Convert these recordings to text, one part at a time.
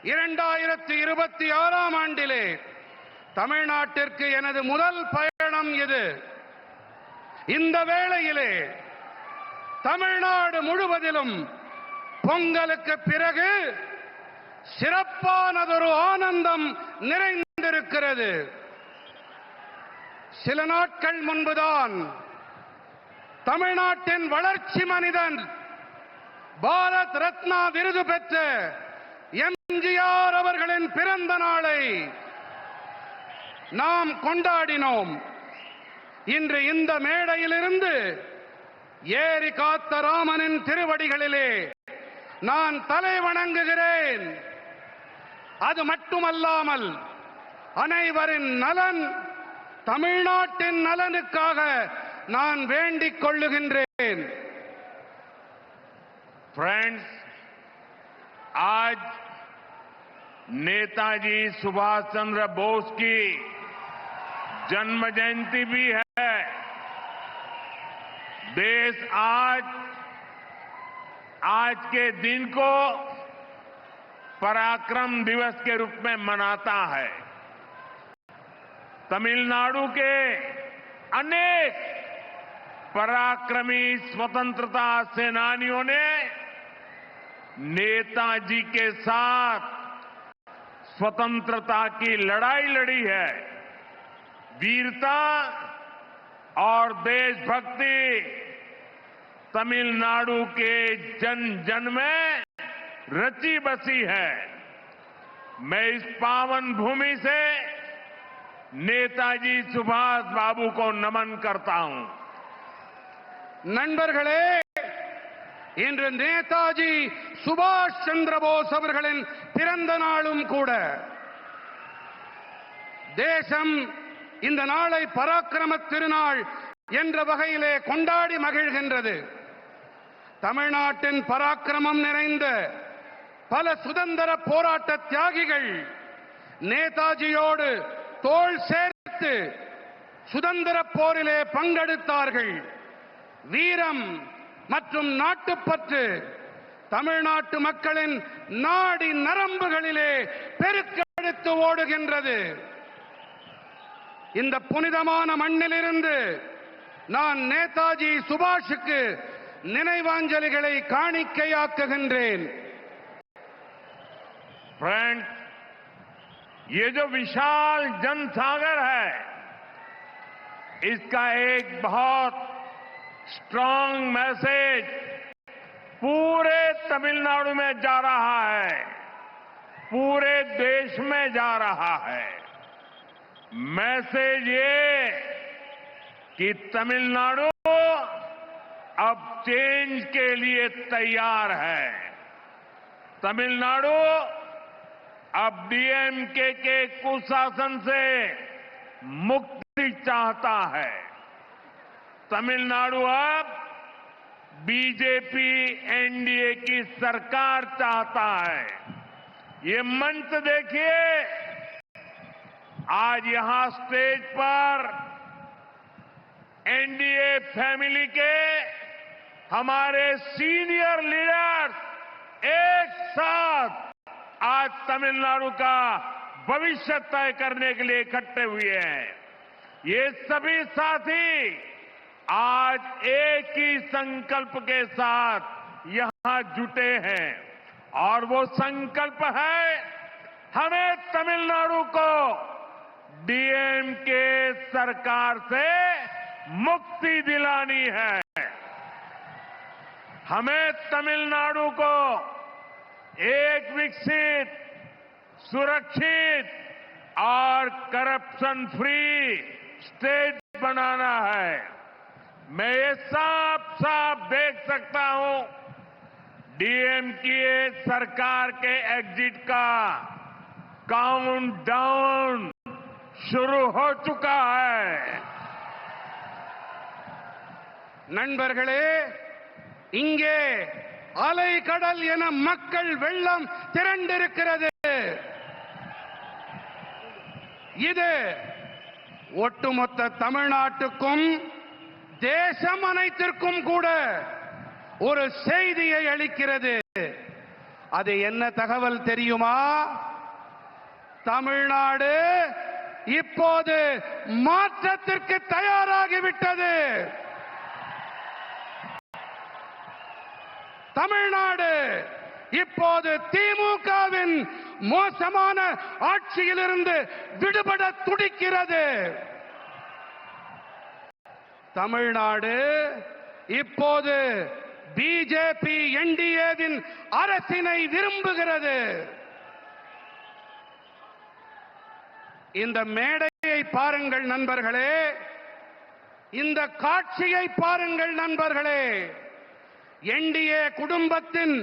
2026ஆம் ஆண்டிலே தமிழ்நாட்டிற்கு எனது முதல் பயணம் இது. இந்த வேளையிலே தமிழ்நாடு முழுவதிலும் பொங்கலுக்கு பிறகு சிறப்பானதொரு ஆனந்தம் நிறைந்திருக்கிறது. சில நாட்கள் முன்புதான் தமிழ்நாட்டின் வளர்ச்சி மனிதன், பாரத் ரத்னா விருது பெற்ற எம்ஜிஆர் அவர்களின் பிறந்த நாளை நாம் கொண்டாடினோம். இன்று இந்த மேடையிலிருந்து ஏரி காத்த ராமனின் திருவடிகளிலே நான் தலை வணங்குகிறேன். அது மட்டுமல்லாமல் அனைவரின் நலன், தமிழ்நாட்டின் நலனுக்காக நான் வேண்டிக் கொள்ளுகின்றேன். फ्रेंड्स, आज नेताजी सुभाष चंद्र बोस की जन्म जयंती भी है। देश आज के दिन को पराक्रम दिवस के रूप में मनाता है। तमिलनाडु के अनेक पराक्रमी स्वतंत्रता सेनानियों ने नेताजी के साथ स्वतंत्रता की लड़ाई लड़ी है। वीरता और देशभक्ति तमिलनाडु के जन जन में रची बसी है। मैं इस पावन भूमि से नेताजी सुभाष बाबू को नमन करता हूं। நண்பர்களே, இன்று நேதாஜி சுபாஷ் சந்திர போஸ் அவர்களின் பிறந்த நாளும் கூட. தேசம் இந்த நாளை பராக்கிரம திருநாள் என்ற வகையிலே கொண்டாடி மகிழ்கின்றது. தமிழ்நாட்டின் பராக்கிரமம் நிறைந்த பல சுதந்திர போராட்ட தியாகிகள் நேதாஜியோடு தோள் சேர்த்து சுதந்திர போரிலே பங்கெடுத்தார்கள். வீரம் மற்றும் நாட்டுப்பற்று தமிழ்நாட்டு மக்களின் நாடி நரம்புகளிலே பெருக்கெடுத்து ஓடுகின்றது. இந்த புனிதமான மண்ணிலிருந்து நான் நேதாஜி சுபாஷுக்கு நினைவாஞ்சலிகளை காணிக்கையாக்குகின்றேன். फ्रेंड्स, ये जो विशाल जनसागर है, इसका एक बहुत स्ट्रांग मैसेज पूरे तमिलनाडु में जा रहा है, पूरे देश में जा रहा है। मैसेज ये कि तमिलनाडु अब चेंज के लिए तैयार है। तमिलनाडु अब डीएमके के कुशासन से मुक्ति चाहता है। तमिलनाडु अब बीजेपी एनडीए की सरकार चाहता है। ये मंच देखिए, आज यहां स्टेज पर एनडीए फैमिली के हमारे सीनियर लीडर्स एक साथ आज तमिलनाडु का भविष्य तय करने के लिए इकट्ठे हुए हैं। ये सभी साथी आज एक ही संकल्प के साथ यहां जुटे हैं और वो संकल्प है, हमें तमिलनाडु को डीएमके सरकार से मुक्ति दिलानी है। हमें तमिलनाडु को एक विकसित, सुरक्षित और करप्शन फ्री स्टेट बनाना है। मैं ये साफ साफ देख सकता हूं, डीएमके सरकार के एग्जिट का काउंटडाउन शुरू हो चुका है। நண்பர்களே, இங்கே அலை கடல் என மக்கள் வெள்ளம் திரண்டிருக்கிறது. இது ஒட்டுமொத்த தமிழ்நாட்டுக்கும் தேசம் அனைத்திற்கும் கூட ஒரு செய்தியை அளிக்கிறது. அது என்ன தகவல் தெரியுமா? தமிழ்நாடு இப்போது மாற்றத்திற்கு தயாராகிவிட்டது. தமிழ்நாடு இப்போது திமுகவின் மோசமான ஆட்சியிலிருந்து விடுபட துடிக்கிறது. தமிழ்நாடு இப்போது பிஜேபி என்டிஏவின் அரசினை விரும்புகிறது. இந்த மேடையை பாருங்கள் நண்பர்களே, இந்த காட்சியை பாருங்கள் நண்பர்களே. என்டிஏ குடும்பத்தின்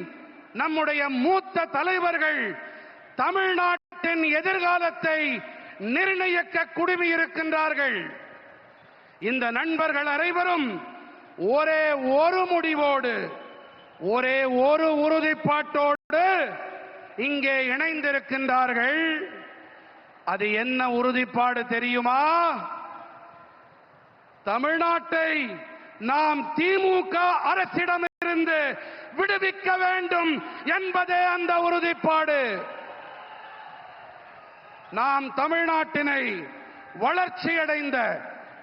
நம்முடைய மூத்த தலைவர்கள் தமிழ்நாட்டின் எதிர்காலத்தை நிர்ணயிக்க குழுமியிருக்கின்றார்கள். இந்த நண்பர்கள் அனைவரும் ஒரே ஒரு முடிவோடு, ஒரே ஒரு உறுதிப்பாட்டோடு இங்கே இணைந்திருக்கின்றார்கள். அது என்ன உறுதிப்பாடு தெரியுமா? தமிழ்நாட்டை நாம் திமுக அரசிடமிருந்து விடுவிக்க வேண்டும் என்பதே அந்த உறுதிப்பாடு. நாம் தமிழ்நாட்டினை வளர்ச்சியடைந்த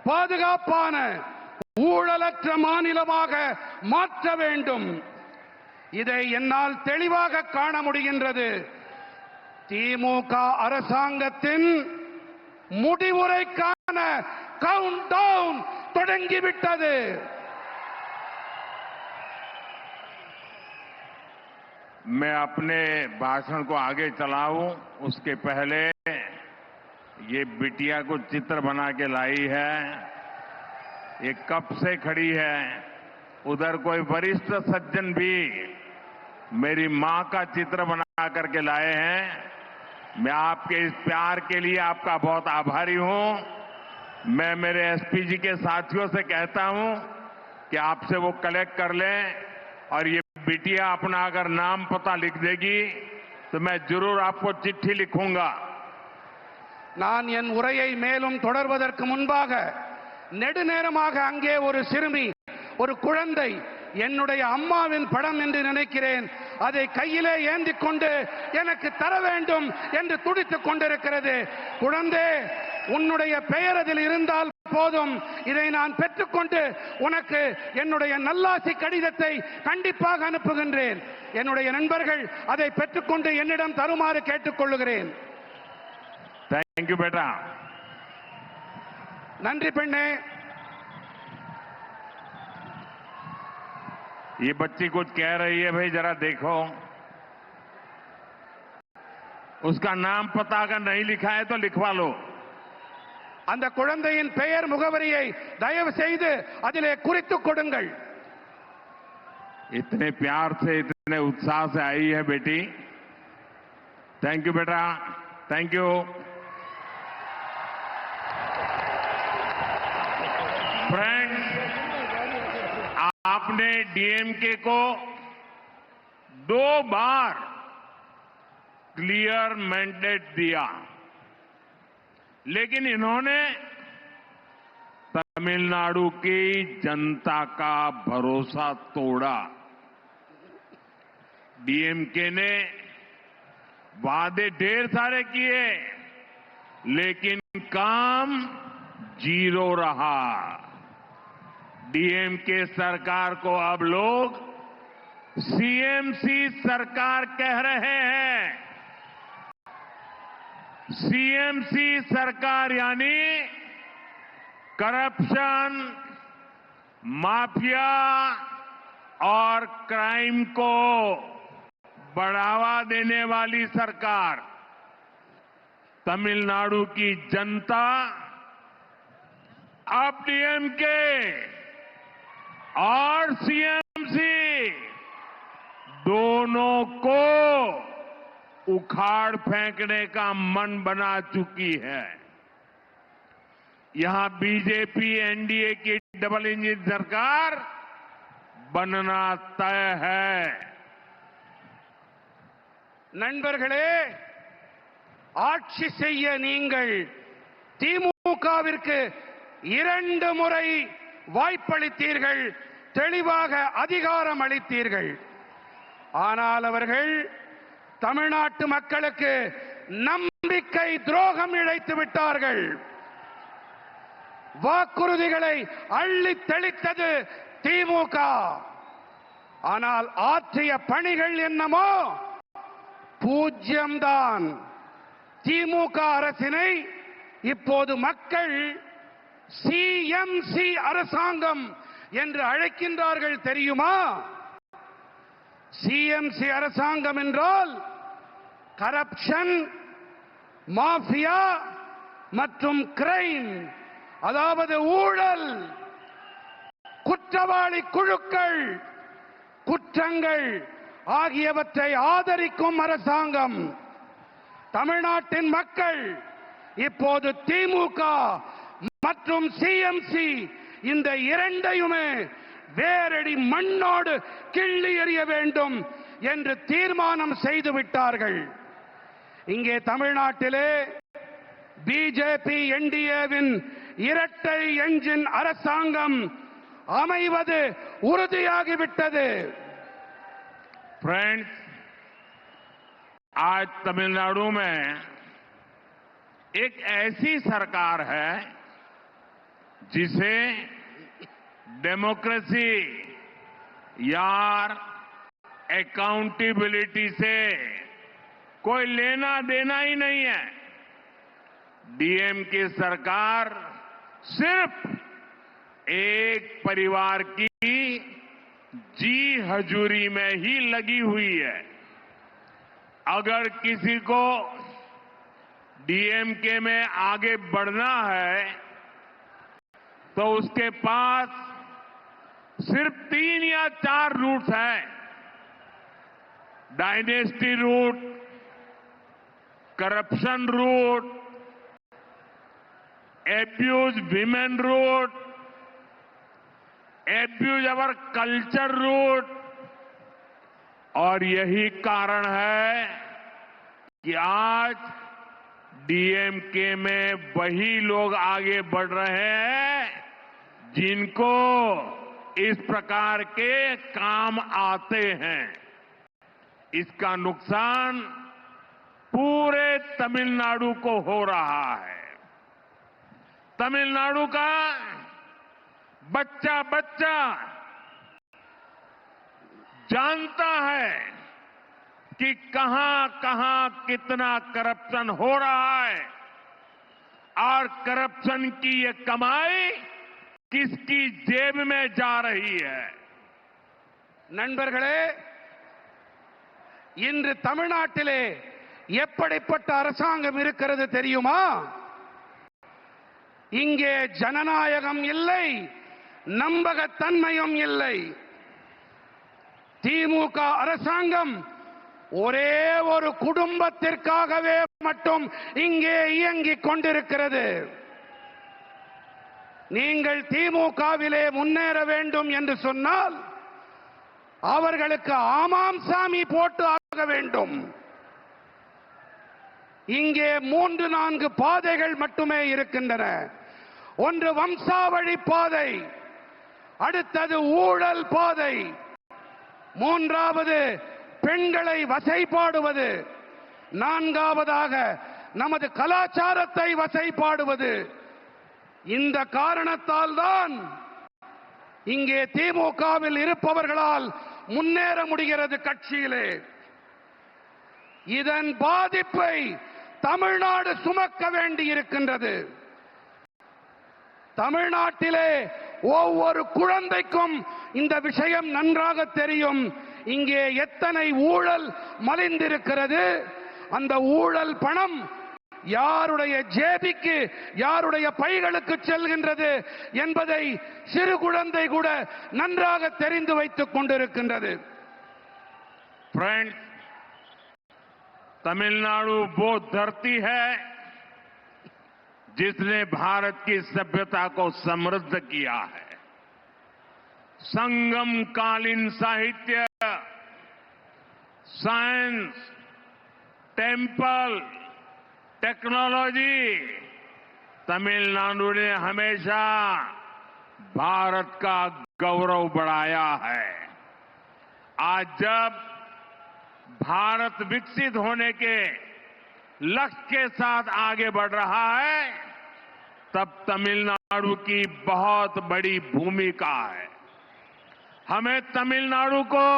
பாதுகாப்பான ஊழலற்ற மாநிலமாக மாற்ற வேண்டும். இதை என்னால் தெளிவாக காண முடிகின்றது. திமுக அரசாங்கத்தின் முடிவுரைக்கான கவுண்ட் டவுன் தொடங்கிவிட்டது. मैं अपने भाषण को आगे चलाऊं उसके पहले ये बिटिया को चित्र बना के लाई है। ये कब से खड़ी है। उधर कोई वरिष्ठ सज्जन भी मेरी मां का चित्र बना करके लाए हैं। मैं आपके इस प्यार के लिए आपका बहुत आभारी हूं। मैं मेरे एसपी जी के साथियों से कहता हूं कि आपसे वो कलेक्ट कर लें और ये बिटिया अपना अगर नाम पता लिख देगी तो मैं जरूर आपको चिट्ठी लिखूंगा। நான் என் உரையை மேலும் தொடர்வதற்கு முன்பாக நெடுநேரமாக அங்கே ஒரு சிறுமி, ஒரு குழந்தை என்னுடைய அம்மாவின் படம் என்று நினைக்கிறேன், அதை கையிலே ஏந்தி கொண்டு எனக்கு தர வேண்டும் என்று துடித்துக் கொண்டிருக்கிறது. குழந்தை, உன்னுடைய பெயர் அதில் இருந்தால் போதும், இதை நான் பெற்றுக்கொண்டு உனக்கு என்னுடைய நல்லாசி கடிதத்தை கண்டிப்பாக அனுப்புகின்றேன். என்னுடைய நண்பர்கள் அதை பெற்றுக்கொண்டு என்னிடம் தருமாறு கேட்டுக்கொள்ளுகிறேன். தேங்க்யூ बेटा। நன்றி பெண்ணே। ये बच्ची कुछ कह रही है, भाई जरा देखो। उसका नाम पता अगर नहीं लिखा है तो लिखवा लो। அந்த குழந்தையின் பெயர் முகவரியை தயவு செய்து அதிலே குறித்துக் கொடுங்கள்। इतने प्यार से, इतने उत्साह से आई है बेटी। थैंक यू बेटा, थैंक यू। फ्रेंड्स, आपने डीएमके को 2 बार क्लियर मैंडेट दिया, लेकिन इन्होंने तमिलनाडु की जनता का भरोसा तोड़ा। डीएमके ने वादे ढेर सारे किए, लेकिन काम 0 रहा। डीएमके सरकार को अब लोग सीएमसी सरकार कह रहे हैं। सीएमसी सरकार यानी करप्शन, माफिया और क्राइम को बढ़ावा देने वाली सरकार। तमिलनाडु की जनता अब डीएमके और सीएमसी दोनों को उखाड़ फेंकने का मन बना चुकी है। यहां बीजेपी एनडीए की डबल इंजन सरकार बनना तय है। நண்பர்களே, ஆட்சி செய்ய நீங்கள் திமுகவிற்கு 2 முறை வாய்ப்பளித்தீர்கள், தெளிவாக அதிகாரம் அளித்தீர்கள். ஆனால் அவர்கள் தமிழ்நாட்டு மக்களுக்கு நம்பிக்கை துரோகம் இழைத்து விட்டார்கள். வாக்குறுதிகளை அள்ளி தெளித்தது திமுக. ஆனால் ஆற்றிய பணிகள் என்னமோ பூஜ்யம்தான். திமுக அரசினை இப்போது மக்கள் சிஎம்சி அரசாங்கம் என்று அழைக்கின்றார்கள் தெரியுமா? சிஎம்சி அரசாங்கம் என்றால் கரப்ஷன், மாஃபியா மற்றும் கிரைம், அதாவது ஊழல், குற்றவாளி குழுக்கள், குற்றங்கள் ஆகியவற்றை ஆதரிக்கும் அரசாங்கம். தமிழ்நாட்டின் மக்கள் இப்போது திமுக மற்றும் சிஎம்சி இந்த இரண்டையுமே வேரடி மண்ணோடு கிள்ளி எறிய வேண்டும் என்று தீர்மானம் செய்து விட்டார்கள். இங்கே தமிழ்நாட்டிலே பிஜேபி என்டிஏவின் இரட்டை என்ஜின் அரசாங்கம் அமைவது உறுதியாகிவிட்டது. फ्रेंड्स, आज तमिलनाडु में एक ऐसी सरकार है जिसे डेमोक्रेसी यार अकाउंटेबिलिटी से कोई लेना देना ही नहीं है. डीएमके सरकार सिर्फ एक परिवार की जी हजूरी में ही लगी हुई है. अगर किसी को डीएमके में आगे बढ़ना है तो उसके पास सिर्फ 3 या 4 रूट्स हैं. Dynasty root, corruption root, abuse women root, abuse our culture root. और यही कारण है कि आज डीएमके में वही लोग आगे बढ़ रहे हैं जिनको इस प्रकार के काम आते हैं. इसका नुकसान पूरे तमिलनाडु को हो रहा है. तमिलनाडु का बच्चा बच्चा जानता है कि कहां कहां कितना करप्शन हो रहा है और करप्शन की ये कमाई किसकी जेब में जा रही है. நண்பர்களே, இன்று தமிழ்நாட்டிலே எப்படிப்பட்ட அரசாங்கம் இருக்கிறது தெரியுமா? இங்கே ஜனநாயகம் இல்லை, நம்பகத்தன்மையும் இல்லை. திமுக அரசாங்கம் ஒரே ஒரு குடும்பத்திற்காகவே மட்டும் இங்கே இயங்கிக் கொண்டிருக்கிறது. நீங்கள் திமுகவிலே முன்னேற வேண்டும் என்று சொன்னால் அவர்களுக்கு ஆமாம் சாமி போட்டு ஆக வேண்டும். இங்கே 3-4 பாதைகள் மட்டுமே இருக்கின்றன. ஒன்று வம்சாவழி பாதை, அடுத்தது ஊழல் பாதை, மூன்றாவது பெண்களை வசைபாடுவது, நான்காவதாக நமது கலாச்சாரத்தை வசைபாடுவது. இந்த காரணத்தால் தான் இங்கே திமுகவில் இருப்பவர்களால் முன்னேற முடிகிறது கட்சியிலே. இதன் பாதிப்பை தமிழ்நாடு சுமக்க வேண்டியிருக்கின்றது. தமிழ்நாட்டிலே ஒவ்வொரு குழந்தைக்கும் இந்த விஷயம் நன்றாக தெரியும். இங்கே எத்தனை ஊழல் மலிந்திருக்கிறது, அந்த ஊழல் பணம் யாருடைய ஜேபிக்கு, யாருடைய பைகளுக்கு செல்கின்றது என்பதை சிறு குழந்தை கூட நன்றாக தெரிந்து வைத்துக் கொண்டிருக்கின்றது. फ्रेंड्स, तमिलनाडु वो धरती है जिसने भारत की सभ्यता को समृद्ध किया है. संगम कालीन साहित्य, साइंस, टेम्पल, टेक्नोलॉजी, तमिलनाडु ने हमेशा भारत का गौरव बढ़ाया है. आज जब भारत विकसित होने के लक्ष्य के साथ आगे बढ़ रहा है, तब तमिलनाडु की बहुत बड़ी भूमिका है। हमें तमिलनाडु को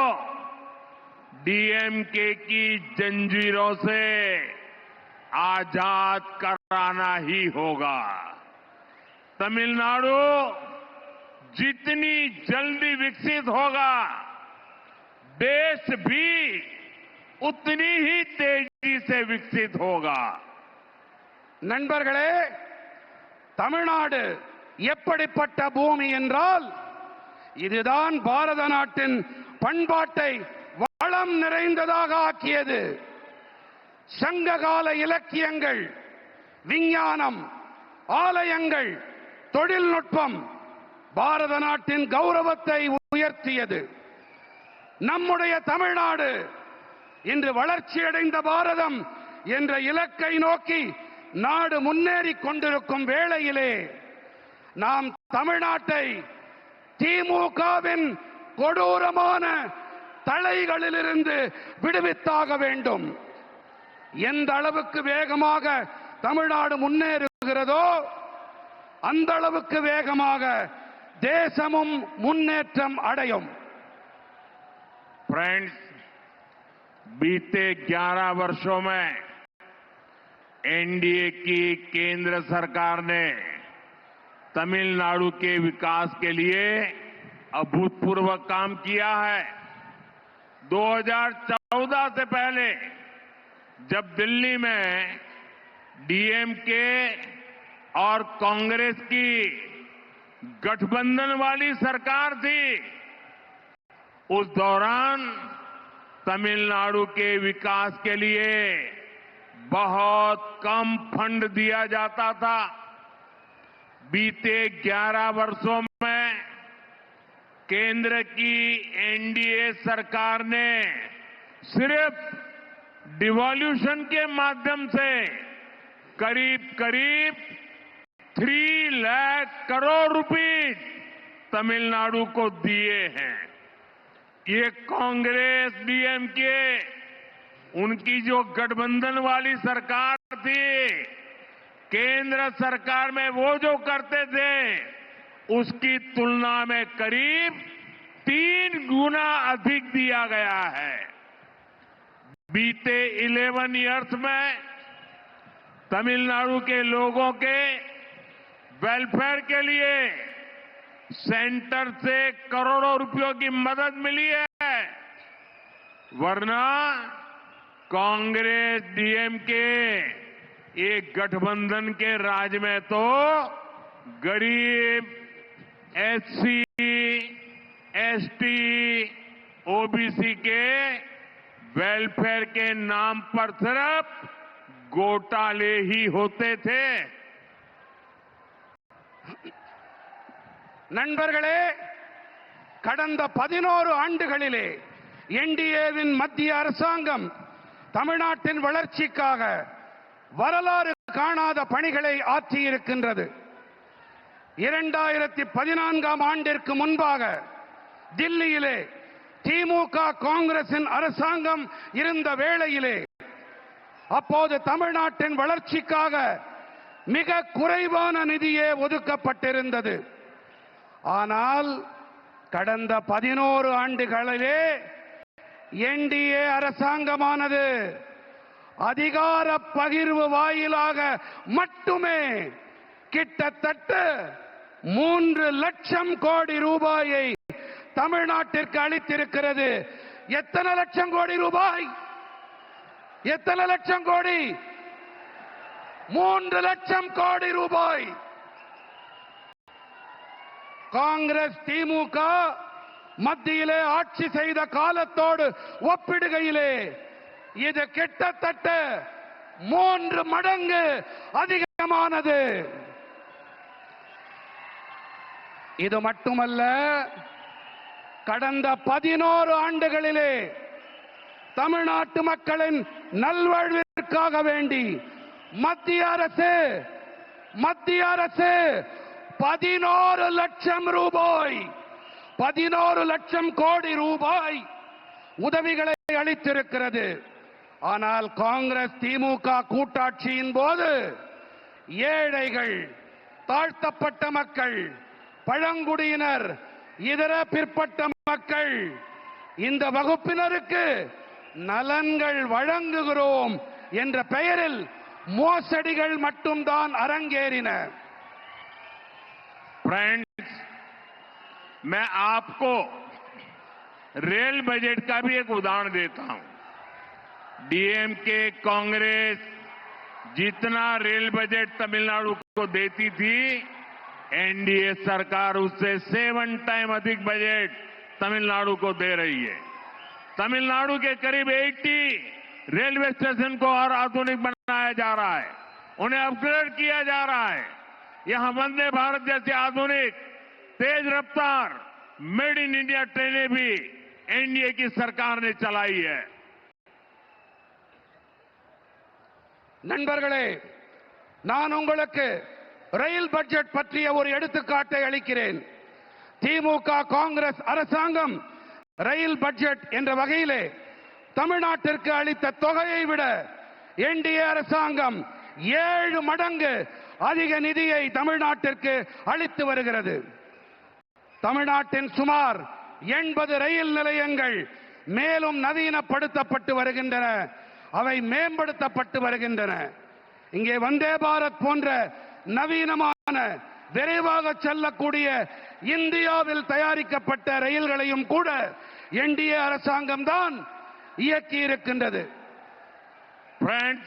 डीएमके की जंजीरों से आजाद कराना ही होगा। तमिलनाडु जितनी जल्दी विकसित होगा, देश भी उतनी ही तेजी से विकसित होगा। நண்பர்களே, தமிழ்நாடு எப்படிப்பட்ட பூமி என்றால், இதுதான் பாரத நாட்டின் பண்பாட்டை வளம் நிறைந்ததாக ஆக்கியது. சங்ககால இலக்கியங்கள், விஞ்ஞானம், ஆலயங்கள், தொழில்நுட்பம் பாரத நாட்டின் கௌரவத்தை உயர்த்தியது. நம்முடைய தமிழ்நாடு இன்று வளர்ச்சியடைந்த பாரதம் என்ற இலக்கை நோக்கி நாடு முன்னேறிக் கொண்டிருக்கும் வேளையிலே நாம் தமிழ்நாட்டை திமுகவின் கொடூரமான தலைகளிலிருந்து விடுவித்தாக வேண்டும். எந்த அளவுக்கு வேகமாக தமிழ்நாடு முன்னேறுகிறதோ அந்த அளவுக்கு வேகமாக தேசமும் முன்னேற்றம் அடையும். फ्रेंड्स, बीते 11 वर्षों में एनडीए की केंद्र सरकार ने तमिलनाडु के विकास के लिए अभूतपूर्व काम किया है। 2014 से पहले जब दिल्ली में डीएमके और कांग्रेस की गठबंधन वाली सरकार थी, उस दौरान तमिलनाडु के विकास के लिए बहुत कम फंड दिया जाता था। बीते 11 वर्षों में केंद्र की एनडीए सरकार ने सिर्फ डिवॉल्यूशन के माध्यम से करीब करीब 3 लाख करोड़ रुपए तमिलनाडु को दिए हैं। ये कांग्रेस डीएमके उनकी जो गठबंधन वाली सरकार थी, केंद्र सरकार में वो जो करते थे उसकी तुलना में करीब 3 गुना अधिक दिया गया है। बीते 11 इयर्स में तमिलनाडु के लोगों के वेलफेयर के लिए सेंटर से करोड़ों रुपयों की मदद मिली है, वरना कांग्रेस डीएमके एक गठबंधन के राज में तो गरीब, एससी, एसटी, ओबीसी के वेलफेयर के नाम पर सिर्फ घोटाले ही होते थे। நண்பர்களே, கடந்த 11 ஆண்டுகளிலே என்டிஏவின் மத்திய அரசாங்கம் தமிழ்நாட்டின் வளர்ச்சிக்காக வரலாறு காணாத பணிகளை ஆற்றியிருக்கின்றது. 2014ஆம் ஆண்டிற்கு முன்பாக தில்லியிலே திமுக காங்கிரசின் அரசாங்கம் இருந்த வேளையிலே அப்போது தமிழ்நாட்டின் வளர்ச்சிக்காக மிக குறைவான நிதியே ஒதுக்கப்பட்டிருந்தது. ஆனால் கடந்த 11 ஆண்டுகளிலே என்டிஏ அரசாங்கமானது அதிகார பகிர்வு வாயிலாக மட்டுமே கிட்டத்தட்ட 3 லட்சம் கோடி ரூபாயை தமிழ்நாட்டிற்கு அளித்திருக்கிறது. எத்தனை லட்சம் கோடி ரூபாய்? எத்தனை லட்சம் கோடி? 3 லட்சம் கோடி ரூபாய். காங்கிரஸ் திமுக மத்தியிலே ஆட்சி செய்த காலத்தோடு ஒப்பிடுகையிலே இது கிட்டத்தட்ட 3 மடங்கு அதிகமானது. இது மட்டுமல்ல, கடந்த 11 ஆண்டுகளிலே தமிழ்நாட்டு மக்களின் நல்வாழ்விற்காக வேண்டி மத்திய அரசு 11 லட்சம் ரூபாய் 11 லட்சம் கோடி ரூபாய் உதவிகளை அளித்திருக்கிறது. ஆனால் காங்கிரஸ் திமுக கூட்டாட்சியின் போது ஏழைகள், தாழ்த்தப்பட்ட மக்கள், பழங்குடியினர், இதர பிற்பட்ட மக்கள், இந்த வகுப்பினருக்கு நலன்கள் வழங்குகிறோம் என்ற பெயரில் மோசடிகள் மட்டும்தான் அரங்கேறின. फ्रेंड्स, मैं आपको रेल बजट का भी एक उदाहरण देता हूं. डीएमके कांग्रेस जितना रेल बजट तमिलनाडु को देती थी, एनडीए सरकार उससे 7 टाइम अधिक बजट तमिलनाडु को दे रही है. तमिलनाडु के करीब 80 रेलवे स्टेशन को और आधुनिक बनाया जा रहा है, उन्हें अपग्रेड किया जा रहा है. यहां वंदे भारत जैसी आधुनिक तेज रफ्तार मेड इन इंडिया ट्रेनें भी एनडीए की सरकार ने चलाई है. நண்பர்களே, நான் உங்களுக்கு ரயில் பட்ஜெட் பற்றிய ஒரு எடுத்துக்காட்டை அளிக்கிறேன். திமுக காங்கிரஸ் அரசாங்கம் ரயில் பட்ஜெட் என்ற வகையிலே தமிழ்நாட்டிற்கு அளித்த தொகையை விட என்டிஏ அரசாங்கம் 7 மடங்கு அதிக நிதியை தமிழ்நாட்டிற்கு அளித்து வருகிறது. தமிழ்நாட்டின் சுமார் 80 ரயில் நிலையங்கள் மேலும் நவீனப்படுத்தப்பட்டு வருகின்றன, அவை மேம்படுத்தப்பட்டு வருகின்றன. இங்கே வந்தே பாரத் போன்ற நவீனமான விரைவாக செல்லக்கூடிய இந்தியாவில் தயாரிக்கப்பட்ட ரயில்களையும் கூட என்டிஏ அரசாங்கம் தான் இயக்கி இருக்கின்றது. फ्रेंड्स,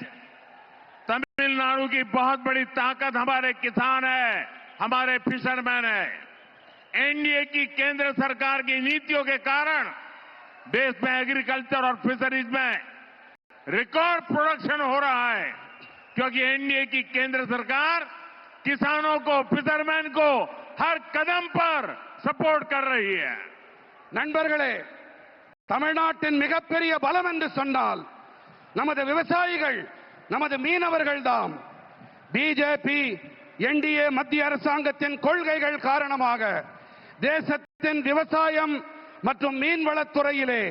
तमिलनाडु की बहुत बड़ी ताकत हमारे किसान है, हमारे फिशरमैन है. एनडीए की केंद्र सरकार की नीतियों के कारण देश में एग्रीकल्चर और फिशरीज में रिकॉर्ड प्रोडक्शन हो रहा है, क्योंकि एनडीए की केंद्र सरकार किसानों को, फिशरमैन को हर कदम पर सपोर्ट कर रही है. நண்பர்களே, தமிழ்நாட்டின் மிகப்பெரிய பலம் என்று சொன்னால் நமது விவசாயிகள், நமது மீனவர்கள் தாம். பிஜேபி என்டிஏ மத்திய அரசாங்கத்தின் கொள்கைகள் காரணமாக தேசத்தின் விவசாயம் மற்றும் மீன்வளத்துறையிலே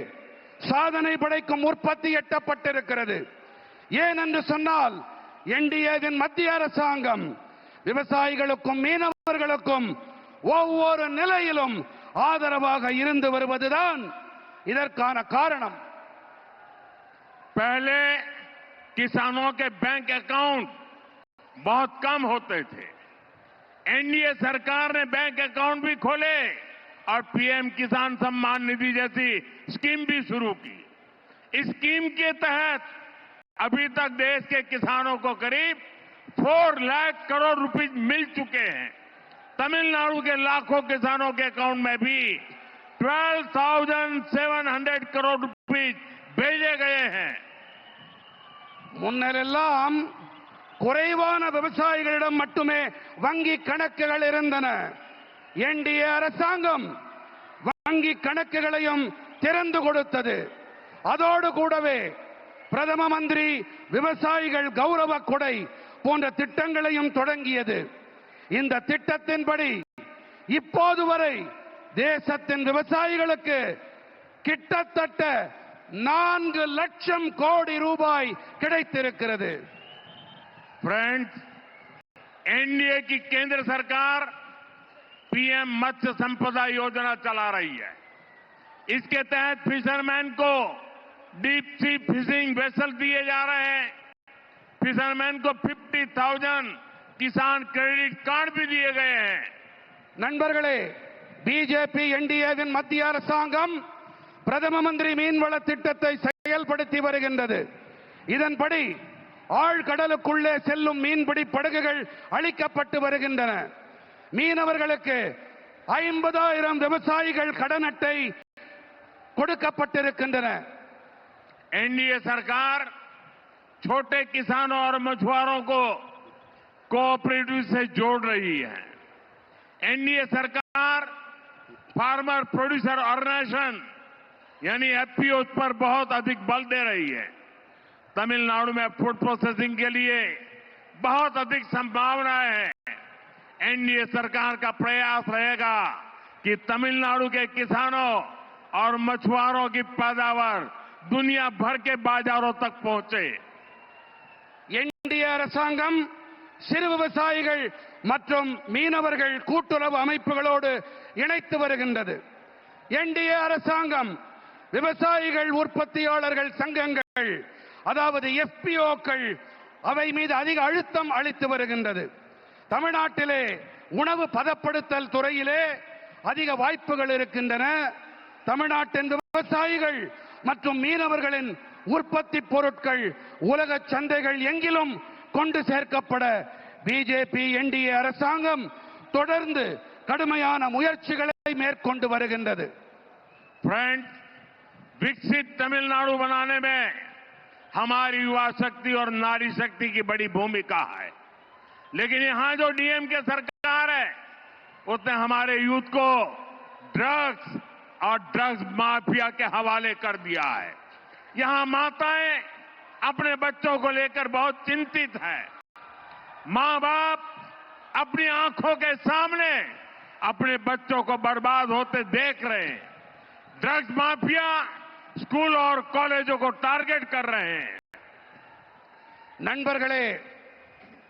சாதனை படைக்கும் உற்பத்தி எட்டப்பட்டிருக்கிறது. ஏன் என்று சொன்னால் என்டிஏவின் மத்திய அரசாங்கம் விவசாயிகளுக்கும் மீனவர்களுக்கும் ஒவ்வொரு நிலையிலும் ஆதரவாக இருந்து வருவதுதான் இதற்கான காரணம். पहले किसानों के बैंक अकाउंट बहुत कम होते थे. एनडीए सरकार ने बैंक अकाउंट भी खोले और पीएम किसान सम्मान निधि जैसी स्कीम भी शुरू की. इस स्कीम के तहत अभी तक देश के किसानों को करीब 4 लाख करोड़ रुपए मिल चुके हैं. तमिलनाडु के लाखों किसानों के अकाउंट में भी 12,700 करोड़ रुपए भेजे गए हैं. முன்னரெல்லாம் குறைவான விவசாயிகளிடம் மட்டுமே வங்கி கணக்குகள் இருந்தன. என்டிஏ அரசாங்கம் வங்கி கணக்குகளையும் திறந்து கொடுத்தது. அதோடு கூடவே பிரதம மந்திரி விவசாயிகள் கௌரவ கொடை போன்ற திட்டங்களையும் தொடங்கியது. இந்த திட்டத்தின்படி இப்போது வரை தேசத்தின் விவசாயிகளுக்கு கிட்டத்தட்ட 4 லட்சம் கோடி ரூபாய் கிடைத்திருக்கிறது. फ्रेंड्स, एनडीए की केंद्र सरकार पीएम मत्स्य संपदा योजना चला रही है. इसके तहत फिशरमैन को डीप सी फिशिंग वेसल दिए जा रहे हैं. फिशरमैन को 50,000 किसान क्रेडिट कार्ड भी दिए गए हैं. நண்பர்களே, பிஜேபி என்டிஏவின் மத்திய அரசாங்கம் பிரதம மந்திரி மீன்வள திட்டத்தை செயல்படுத்தி வருகின்றது. இதன்படி ஆழ்கடலுக்குள்ளே செல்லும் மீன்பிடி படகுகள் அளிக்கப்பட்டு வருகின்றன. மீனவர்களுக்கு 50,000 விவசாயிகள் கடன் அட்டை கொடுக்கப்பட்டிருக்கின்றன. एनडीए सरकार छोटे किसानों और मछुआरों को कोऑपरेटिव से जोड़ रही है. एनडीए सरकार फार्मर प्रोड्यूसर ऑर्गेनाइजेशन यानी एफपीओ पर बहुत अधिक बल दे रही है. तमिलनाडु में फूड प्रोसेसिंग के लिए बहुत अधिक संभावनाएं हैं. एनडीए सरकार का प्रयास रहेगा कि तमिलनाडु के किसानों और मछुआरों की पैदावार दुनिया भर के बाजारों तक पहुंचे। என்டிஏ அரசாங்கம் சிறு விவசாயிகள் மற்றும் மீனவர்கள் கூட்டுறவு அமைப்புகளோடு இணைத்து வருகின்றது. என்டிஏ அரசாங்கம் விவசாயிகள் உற்பத்தியாளர்கள் சங்கங்கள், அதாவது எஃபிஓக்கள், அவை மீது அதிக அழுத்தம் அளித்து வருகின்றது. தமிழ்நாட்டிலே உணவு பதப்படுத்தல் துறையிலே அதிக வாய்ப்புகள் இருக்கின்றன. தமிழ்நாட்டின் விவசாயிகள் மற்றும் மீனவர்களின் உற்பத்தி பொருட்கள் உலக சந்தைகள் எங்கிலும் கொண்டு சேர்க்கப்பட பிஜேபி என்டிஏ அரசாங்கம் தொடர்ந்து கடுமையான முயற்சிகளை மேற்கொண்டு வருகின்றது. फ्रेंड्स, विकसित तमिलनाडु बनाने में हमारी युवा शक्ति और नारी शक्ति की बड़ी भूमिका है, लेकिन यहां जो डीएमके सरकार है उसने हमारे यूथ को ड्रग्स और ड्रग्स माफिया के हवाले कर दिया है। यहां माताएं अपने बच्चों को लेकर बहुत चिंतित हैं। मां बाप अपनी आंखों के सामने अपने बच्चों को बर्बाद होते देख रहे हैं। ड्रग्स माफिया स्कूल और कॉलेजों को टारगेट कर रहे हैं। நண்பர்களே,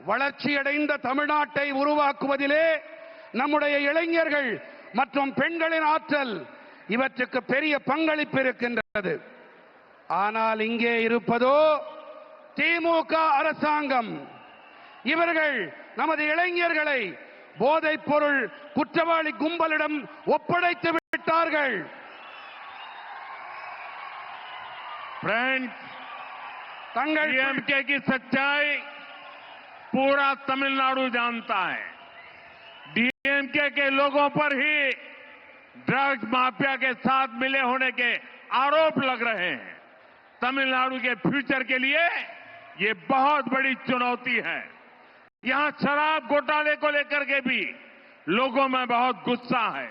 வளர்ச்சியடைந்த தமிழ்நாட்டை உருவாக்குவதிலே நம்முடைய இளைஞர்கள் மற்றும் பெண்களின் ஆற்றல் இவற்றுக்கு பெரிய பங்களிப்பு இருக்கின்றது. ஆனால் இங்கே இருப்பதோ திமுக அரசாங்கம். இவர்கள் நமது இளைஞர்களை போதைப் பொருள் குற்றவாளி கும்பலிடம் ஒப்படைத்து விட்டார்கள். फ्रेंड्स, डीएमके की सच्चाई पूरा तमिलनाडु जानता है। डीएमके के लोगों पर ही ड्रग्स माफिया के साथ मिले होने के आरोप लग रहे हैं। तमिलनाडु के फ्यूचर के लिए ये बहुत बड़ी चुनौती है। यहां शराब घोटाले को लेकर के भी लोगों में बहुत गुस्सा है।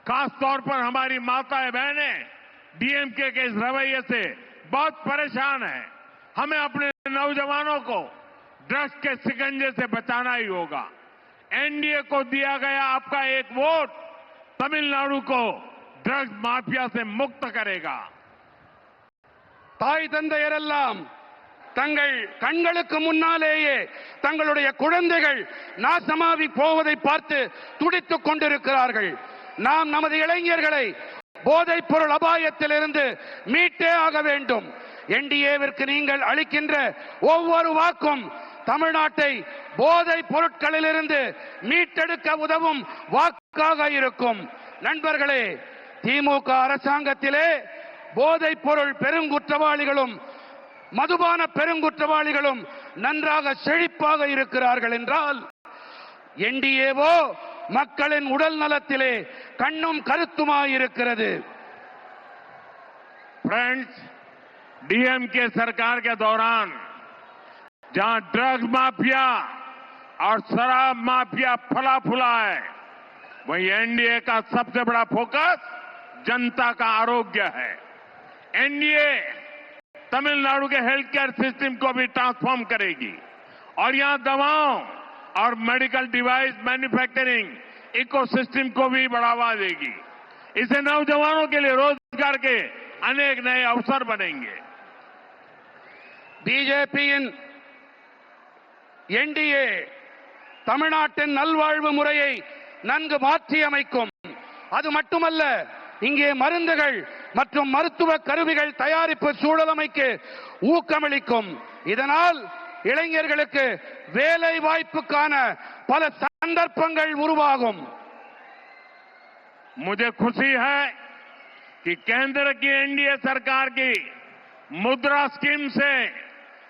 खासतौर पर हमारी माताएं बहनें डीएमके के इस रवैये से बहुत परेशान है। हमें अपने नौजवानों को ड्रग्स के शिकंजे से बचाना ही होगा। एनडीए को दिया गया आपका एक वोट तमिलनाडु को ड्रग्स माफिया से मुक्त करेगा। தாய் தந்தையரெல்லாம் தங்கள் கண்களுக்கு முன்னாலேயே தங்களுடைய குழந்தைகள் நாசமாகி போவதை பார்த்து துடித்துக் கொண்டிருக்கிறார்கள். நாம் நமது இளைஞர்களை போதைப் பொருள் அபாயத்திலிருந்து மீட்டே ஆக வேண்டும். என்டிஏவிற்கு நீங்கள் அளிக்கின்ற ஒவ்வொரு வாக்கும் தமிழ்நாட்டை போதைப் பொருட்களிலிருந்து மீட்டெடுக்க உதவும் வாக்காக இருக்கும். நண்பர்களே, திமுக அரசாங்கத்திலே போதைப் பொருள் பெருங்குற்றவாளிகளும் மதுபான பெருங்குற்றவாளிகளும் நன்றாக செழிப்பாக இருக்கிறார்கள் என்றால், என்டிஏவோ மக்களின் உடல் நலத்திலே கண்ணும் கருத்துமாயிருக்கிறது. फ्रेंड्स, डीएमके सरकार के दौरान जहां ड्रग्स माफिया और शराब माफिया फला फूला है, वहीं एनडीए का सबसे बड़ा फोकस जनता का आरोग्य है। एनडीए तमिलनाडु के हेल्थ केयर सिस्टम को भी ट्रांसफॉर्म करेगी और यहां दवाओं और मेडिकल डिवाइस मैन्युफैक्चरिंग इकोसिस्टम को भी बढ़ावा देगी। इससे नौजवानों के लिए रोजगार के अनेक नए अवसर बनेंगे। பிஜேபியின் என்டிஏ தமிழ்நாட்டின் நல்வாழ்வு முறையை நன்கு மாற்றியமைக்கும். அது மட்டுமல்ல, இங்கே மருந்துகள் மற்றும் மருத்துவ கருவிகள் தயாரிப்பு சூழலமைக்கு ஊக்கமளிக்கும். இதனால் இளைஞர்களுக்கு வேலை வாய்ப்புக்கான பல சந்தர்ப்பங்கள் உருவாகும். मुझे खुशी है कि केंद्र की एनडीए सरकार की मुद्रा स्कीम से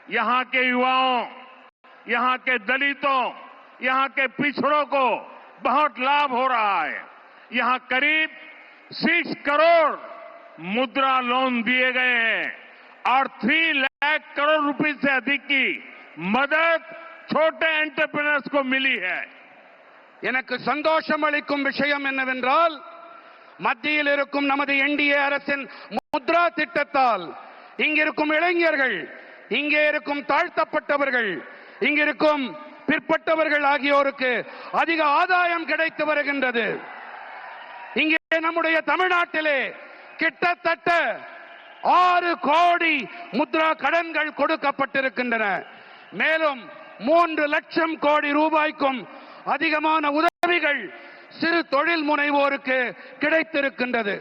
यहां के युवाओं, यहां के दलितों, यहां के पिछड़ों को बहुत लाभ हो रहा है। यहां करीब 6 करोड़ मुद्रा लोन दिए गए हैं और 3 लाख करोड़ रुपए से अधिक की मदद छोटे एंटरप्रेन्योर्स को मिली है। எனக்கு சந்தோஷம் அளிக்கும் விஷயம் என்னவென்றால், மத்தியில் இருக்கும் நமது என்டிஏ அரசின் முத்ரா திட்டத்தால் இங்கிருக்கும் இளைஞர்கள், இங்கே இருக்கும் தாழ்த்தப்பட்டவர்கள், இங்கிருக்கும் பிற்பட்டவர்கள் ஆகியோருக்கு அதிக ஆதாயம் கிடைத்து வருகின்றது. இங்கே நம்முடைய தமிழ்நாட்டிலே கிட்டத்தட்ட 6 கோடி முத்ரா கடன்கள் கொடுக்கப்பட்டிருக்கின்றன. மேலும் 3 லட்சம் கோடி ரூபாய்க்கும் அதிகமான உதவிகள் சிறு தொழில் முனைவோருக்கு கிடைத்திருக்கின்றது.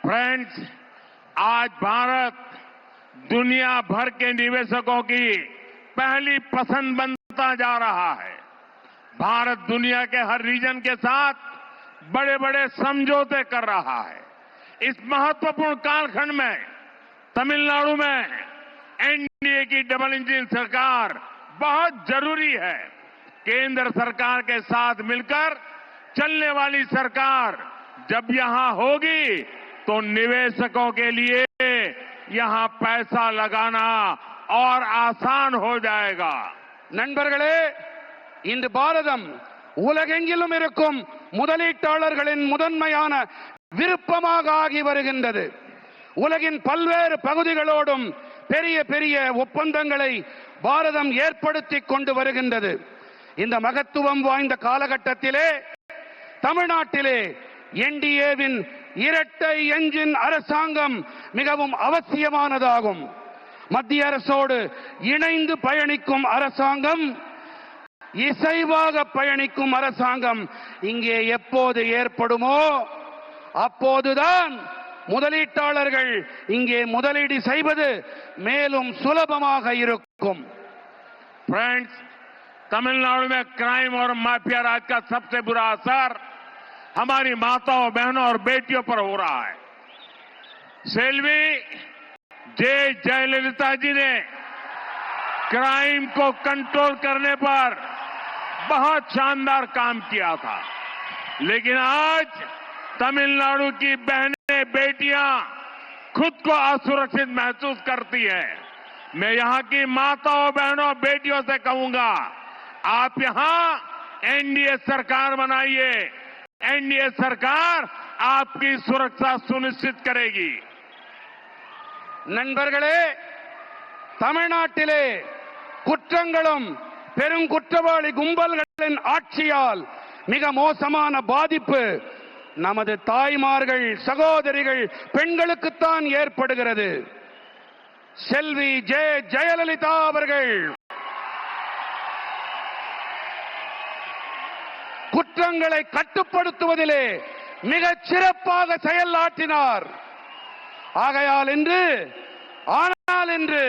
फ्रेंड्स, आज भारत दुनिया भर के निवेशकों की पहली पसंद बनता जा रहा है. भारत दुनिया के हर रीजन के साथ बड़े बड़े समझौते कर रहा है. इस महत्वपूर्ण कालखंड में तमिलनाडु में एनडीए की डबल इंजन सरकार बहुत जरूरी है. केंद्र सरकार के साथ मिलकर चलने वाली सरकार जब यहां होगी तो निवेशकों के लिए यहां पैसा लगाना और आसान हो जाएगा. நண்பர்களே, இன்று பாரதம் உலகெங்கிலும் இருக்கும் முதலீட்டாளர்களின் முதன்மையான விருப்பமாக ஆகி வருகின்றது. உலகின் பல்வேறு பகுதிகளோடும் பெரிய பெரிய ஒப்பந்தங்களை பாரதம் ஏற்படுத்திக் கொண்டு வருகின்றது. இந்த மகத்துவம் வாய்ந்த காலகட்டத்திலே தமிழ்நாட்டிலே என்டிஏவின் இரட்டை என்ஜின் அரசாங்கம் மிகவும் அவசியமானதாகும். மத்திய அரசோடு இணைந்து பயணிக்கும் அரசாங்கம், இசைவாக பயணிக்கும் அரசாங்கம் இங்கே எப்போது ஏற்படுமோ அப்போதுதான் முதலீட்டாளர்கள் இங்கே முதலீடு செய்வது மேலும் சுலபமாக இருக்கும். फ्रेंड्स, तमिलनाडु में क्राइम और माफिया राज का सबसे बुरा असर हमारी माताओं, बहनों और बेटियों पर हो रहा है. सेल्वी जयललिता जी ने क्राइम को कंट्रोल करने पर बहुत शानदार काम किया था. लेकिन आज तमिलनाडु की बहनें, बेटियां खुद को असुरक्षित महसूस करती हैं. मैं यहां की माताओं, बहनों, बेटियों से कहूंगा, आप यहां एनडीए सरकार बनाइए. एनडीए सरकार आपकी सुरक्षा सुनिश्चित करेगी. நண்பர்களே, தமிழ்நாட்டிலே குற்றங்களும் பெருங்குற்றவாளி கும்பல்களின் ஆட்சியால் மிக மோசமான பாதிப்பு நமது தாய்மார்கள், சகோதரிகள், பெண்களுக்குத்தான் ஏற்படுகிறது. செல்வி ஜெயலலிதா அவர்கள் குற்றங்களை கட்டுப்படுத்துவதிலே மிகச் சிறப்பாக செயலாற்றினார். ஆகையால் இன்று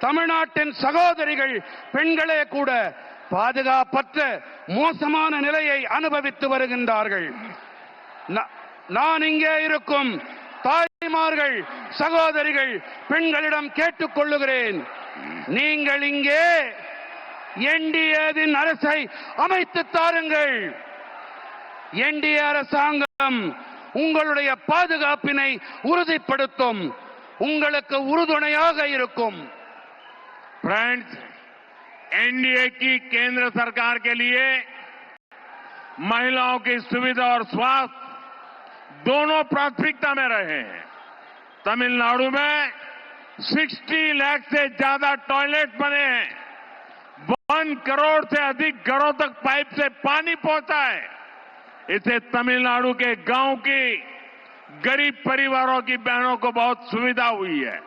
தமிழ்நாட்டின் சகோதரிகள், பெண்களே கூட பாதுகாப்பற்ற மோசமான நிலையை அனுபவித்து வருகின்றார்கள். நான் இங்கே இருக்கும் தாய்மார்கள், சகோதரிகள், பெண்களிடம் கேட்டுக் கொள்ளுகிறேன், நீங்கள் இங்கே என்டிஏவின் அரசை அமைத்து தாருங்கள். என்டிஏ அரசாங்கம் உங்களுடைய பாதுகாப்பினை உறுதிப்படுத்தும், உங்களுக்கு உறுதுணையாக இருக்கும். फ्रेंड्स, एनडीए की केंद्र सरकार के लिए महिलाओं की सुविधा और स्वास्थ्य दोनों प्राथमिकता में रहे हैं. तमिलनाडु में 60 लाख से ज्यादा टॉयलेट बने हैं. 1 करोड़ से अधिक घरों तक पाइप से पानी पहुंचा है. इससे तमिलनाडु के गांव की गरीब परिवारों की बहनों को बहुत सुविधा हुई है.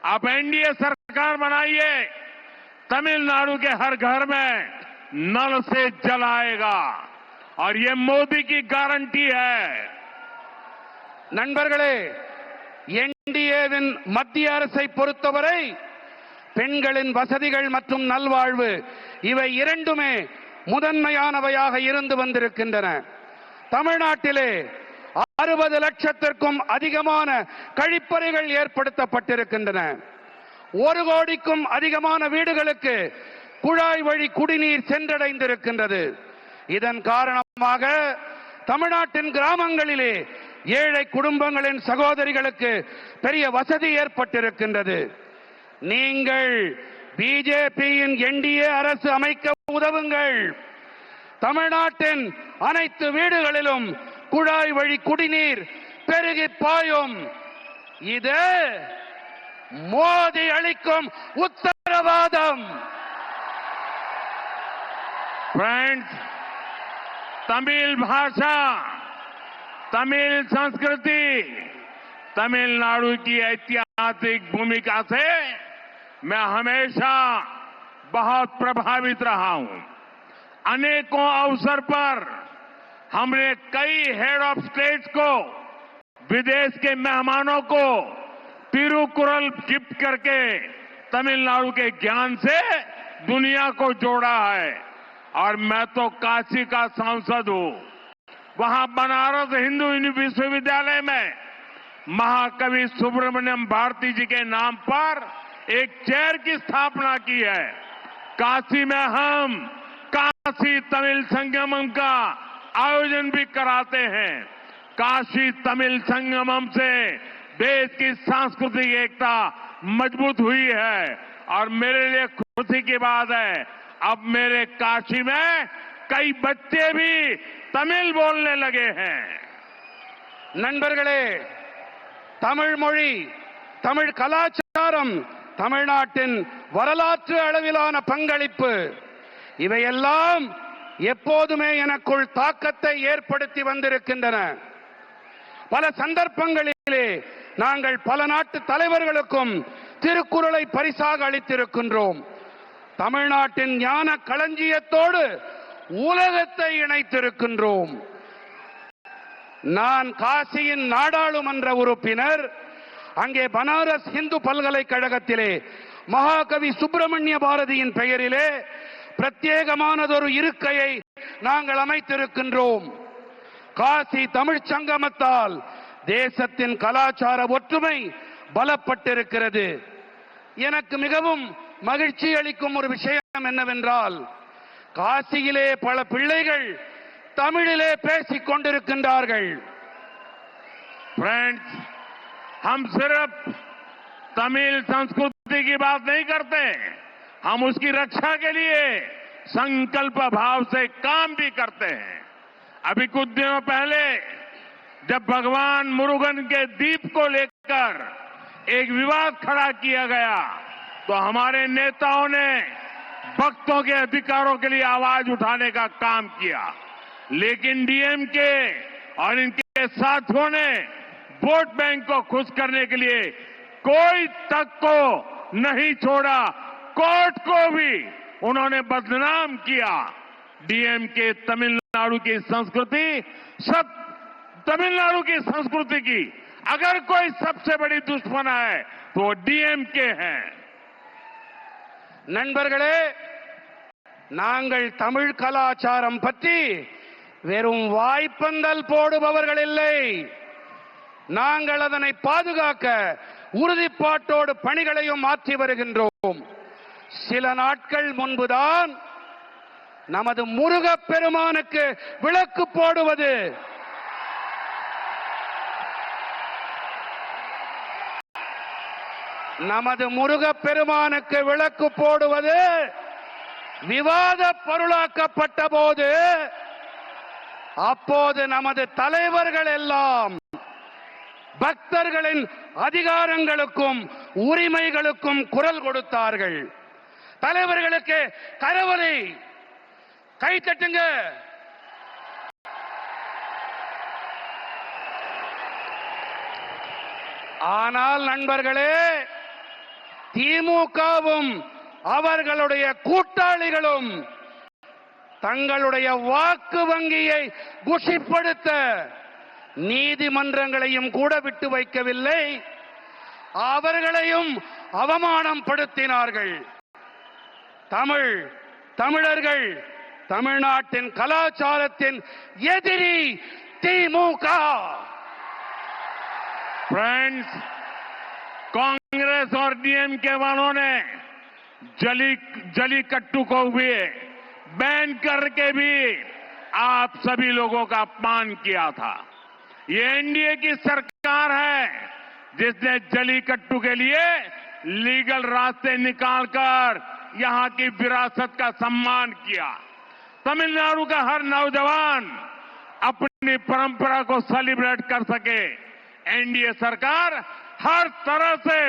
आप एनडीए सरकार बनाइए, तमिलनाडु के हर घर में नल से जल आएगा और ये मोदी की गारंटी है. நண்பர்களே, என்டிஏவின் மத்திய அரசை பொறுத்தவரை பெண்களின் வசதிகள் மற்றும் நல்வாழ்வு இவை இரண்டுமே முதன்மையானவையாக இருந்து வந்திருக்கின்றன. தமிழ்நாட்டிலே 60 லட்சத்திற்கும் அதிகமான கழிப்பறைகள் ஏற்படுத்தப்பட்டிருக்கின்றன. 1 கோடிக்கும் அதிகமான வீடுகளுக்கு குழாய் வழி குடிநீர் சென்றடைந்திருக்கின்றது. இதன் காரணமாக தமிழ்நாட்டின் கிராமங்களிலே ஏழை குடும்பங்களின் சகோதரிகளுக்கு பெரிய வசதி ஏற்பட்டிருக்கின்றது. நீங்கள் பிஜேபியின் என்டிஏ அரசு அமைக்க உதவுங்கள். தமிழ்நாட்டின் அனைத்து வீடுகளிலும் குழாய் வழி குடிநீர் பெருகி பாயும். இது மோடி அளிக்கும் உத்தரவாதம். फ्रेंड्स, तमिल भाषा, तमिल संस्कृति, तमिलनाडु की ऐतिहासिक भूमिका से मैं हमेशा बहुत प्रभावित रहा हूं। अनेकों अवसर पर हमने कई हेड ऑफ स्टेट्स को, विदेश के मेहमानों को तिरुकुरल गिफ्ट करके तमिलनाडु के ज्ञान से दुनिया को जोड़ा है। और मैं तो काशी का सांसद हूं। वहां बनारस हिंदू विश्वविद्यालय में महाकवि सुब्रमण्यम भारती जी के नाम पर एक चेयर की स्थापना की है। काशी में हम काशी तमिल संगमम का आयोजन भी कराते हैं। काशी तमिल संगमम से देश की सांस्कृतिक एकता मजबूत हुई है और मेरे लिए खुशी की बात है, अब मेरे काशी में कई बच्चे भी तमिल बोलने लगे हैं। நண்பர்களே, தமிழ் மொழி, தமிழ் கலாச்சாரம், தமிழ்நாட்டின் வரலாற்று அளவிலான பங்களிப்பு இவையெல்லாம் எப்போதுமே எனக்குள் தாக்கத்தை ஏற்படுத்தி வந்திருக்கின்றன. பல சந்தர்ப்பங்களிலே நாங்கள் பல நாட்டு தலைவர்களுக்கும் திருக்குறளை பரிசாக அளித்திருக்கின்றோம். தமிழ்நாட்டின் ஞான களஞ்சியத்தோடு உலகத்தை இணைத்திருக்கின்றோம். நான் காசியின் நாடாளுமன்ற உறுப்பினர். அங்கே பனாரஸ் இந்து பல்கலைக்கழகத்திலே மகாகவி சுப்பிரமணிய பாரதியின் பெயரிலே பிரத்யேகமானதொரு இருக்கையை நாங்கள் அமைத்திருக்கின்றோம். காசி தமிழ்ச் சங்கமத்தால் தேசத்தின் கலாச்சார ஒற்றுமை பலப்பட்டிருக்கிறது. எனக்கு மிகவும் மகிழ்ச்சி அளிக்கும் ஒரு விஷயம் என்னவென்றால், காசியிலே பல பிள்ளைகள் தமிழிலே பேசிக் கொண்டிருக்கின்றார்கள். फ्रेंड्स, हम सिर्फ तमिल संस्कृति की बात नहीं करते, हम उसकी रक्षा के लिए संकल्प भाव से काम भी करते हैं। अभी कुछ दिनों पहले जब भगवान मुरुगन के द्वीप को लेकर एक विवाद खड़ा किया गया, तो हमारे नेताओं ने भक्तों के अधिकारों के लिए आवाज उठाने का काम किया। लेकिन डीएमके और इनके साथियों ने वोट बैंक को खुश करने के लिए कोई तक को नहीं छोड़ा, कोर्ट को भी उन्होंने बदनाम किया। डीएमके तमिलनाडु की संस्कृति, सब तमिलनाडु की संस्कृति की अगर कोई सबसे बड़ी दुश्मन है तो वो डीएमके है। நண்பர்களே, நாங்கள் தமிழ் கலாச்சாரம் பற்றி வெறும் வாய்ப்பந்தல் போடுபவர்கள் இல்லை. நாங்கள் அதனை பாதுகாக்க உறுதிப்பாட்டோடு பணிகளையும் மாற்றி வருகின்றோம். சில நாட்கள் முன்புதான் நமது முருகப் பெருமானுக்கு விளக்கு போடுவது, நமது முருகப் பெருமானுக்கு விளக்கு போடுவது விவாத பொருளாக்கப்பட்ட போது, அப்போது நமது தலைவர்கள் எல்லாம் பக்தர்களின் அதிகாரங்களுக்கும் உரிமைகளுக்கும் குரல் கொடுத்தார்கள். தலைவர்களுக்கு கரவொலி, கை தட்டுங்க. ஆனால் நண்பர்களே, திமுகவும் அவர்களுடைய கூட்டாளிகளும் தங்களுடைய வாக்கு வங்கியை குஷிப்படுத்த நீதிமன்றங்களையும் கூட விட்டு வைக்கவில்லை, அவர்களையும் அவமானம் படுத்தினார்கள். தமிழர்கள் தமிழ்நாட்டின் கலாச்சாரத்தின் எதிரி திமுக. फ्रेंड्स, कांग्रेस और डीएमके वालों ने जलीकट्टू को भी बैन करके भी आप सभी लोगों का अपमान किया था। ये एनडीए की सरकार है जिसने जलीकट्टू के लिए लीगल रास्ते निकालकर यहां की विरासत का सम्मान किया। तमिलनाडु का हर नौजवान अपनी परंपरा को सेलिब्रेट कर सके, एनडीए सरकार हर तरह से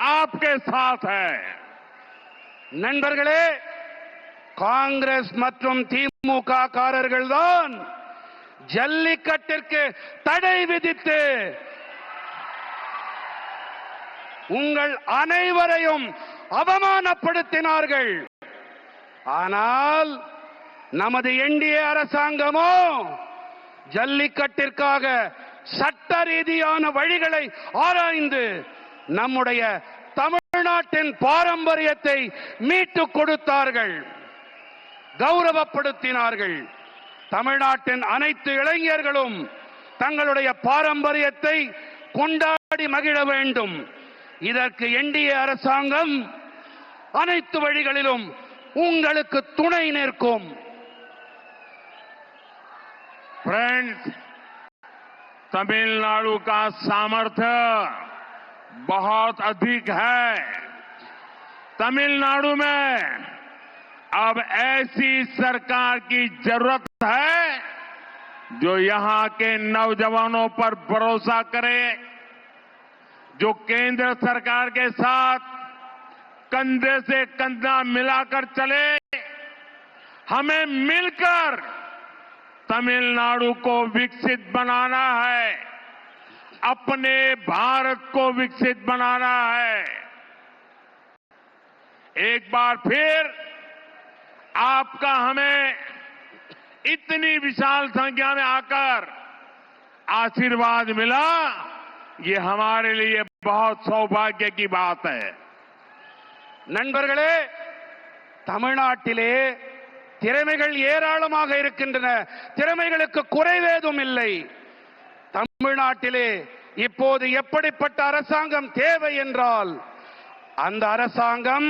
आपके साथ है। நண்பர்களே, காங்கிரஸ் மற்றும் திமுக காரர்கள் தான் ஜல்லிக்கட்டிற்கு தடை விதித்து உங்கள் அனைவரையும் அவமானப்படுத்தினார்கள். ஆனால் நமது என்டிஏ அரசாங்கமோ ஜல்லிக்கட்டிற்காக சட்ட ரீதியான வழிகளை ஆராய்ந்து நம்முடைய தமிழ்நாட்டின் பாரம்பரியத்தை மீட்டுக் கொடுத்தார்கள், கௌரவப்படுத்தினார்கள். தமிழ்நாட்டின் அனைத்து இளைஞர்களும் தங்களுடைய பாரம்பரியத்தை கொண்டாடி மகிழ வேண்டும். இதற்கு என்டிஏ அரசாங்கம் அனைத்து வழிகளிலும் உங்களுக்கு துணை நிற்கும். फ्रेंड्स, तमिलनाडु का सामर्थ्य बहुत अधिक है। तमिलनाडु में अब ऐसी सरकार की जरूरत है जो यहां के नौजवानों पर भरोसा करे, जो केंद्र सरकार के साथ कंधे से कंधा मिलाकर चले। हमें मिलकर तमिलनाडु को विकसित बनाना है, अपने भारत को विकसित बनाना है। एक बार फिर आपका हमें इतनी विशाल संख्या में आकर आशीर्वाद मिला, ये हमारे लिए बहुत सौभाग्य की बात है। நண்பர்களே, தமிழ்நாட்டிலே திறமைகள் ஏராளமாக இருக்கின்றன. திறமைகளுக்கு குறைவேதும் இல்லை. தமிழ்நாட்டிலே இப்போது எப்படிப்பட்ட அரசாங்கம் தேவை என்றால், அந்த அரசாங்கம்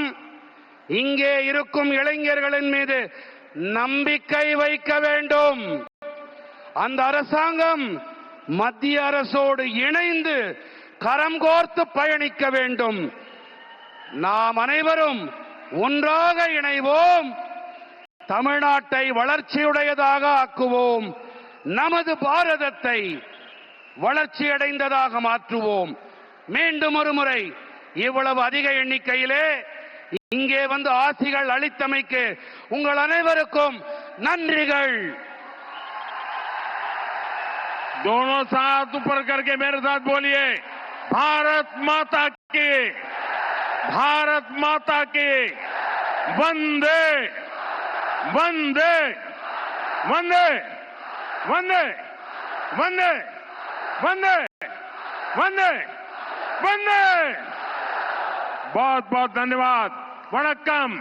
இங்கே இருக்கும் இளைஞர்களின் மீது நம்பிக்கை வைக்க வேண்டும். அந்த அரசாங்கம் மத்திய அரசோடு இணைந்து கரம் கோர்த்து பயணிக்க வேண்டும். நாம் அனைவரும் ஒன்றாக இணைவோம், தமிழ்நாட்டை வளர்ச்சியுடையதாக ஆக்குவோம், நமது பாரதத்தை வளர்ச்சியடைந்ததாக மாற்றுவோம். மீண்டும் ஒரு முறை இவ்வளவு அதிக எண்ணிக்கையிலே இங்கே வந்து ஆசிகள் அளித்தமைக்கு உங்கள் அனைவருக்கும் நன்றிகள். दोनों साथ ऊपर करके मेरे साथ बोलिए, भारत माता की, भारत माता की, वंदे वंदे वंदे वंदे वंदे वंदे वंदे वंदे। बहुत बहुत धन्यवाद। वणक्कम।